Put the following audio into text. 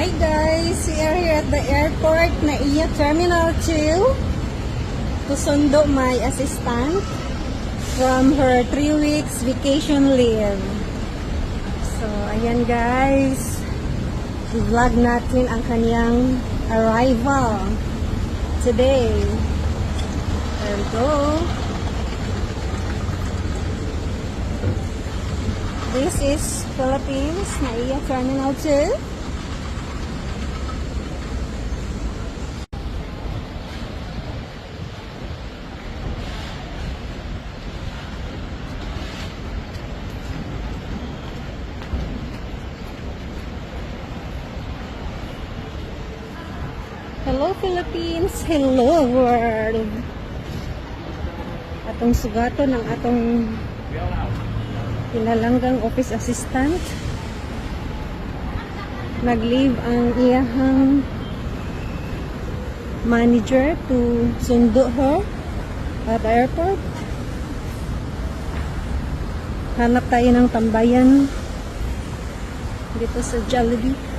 Hi guys, we are here at the airport na iya Terminal 2 to sundo my assistant from her 3 weeks vacation leave. So, ayan guys, i-vlog natin ang kanyang arrival today. There we go. This is Philippines, Naiya Terminal 2. Hello Philippines, hello world. Atong sugato ng atong pinalanggang office assistant. Nag-leave ang iyahang manager to sundo her at airport. Hanap tayo ng tambayan dito sa Jollibee.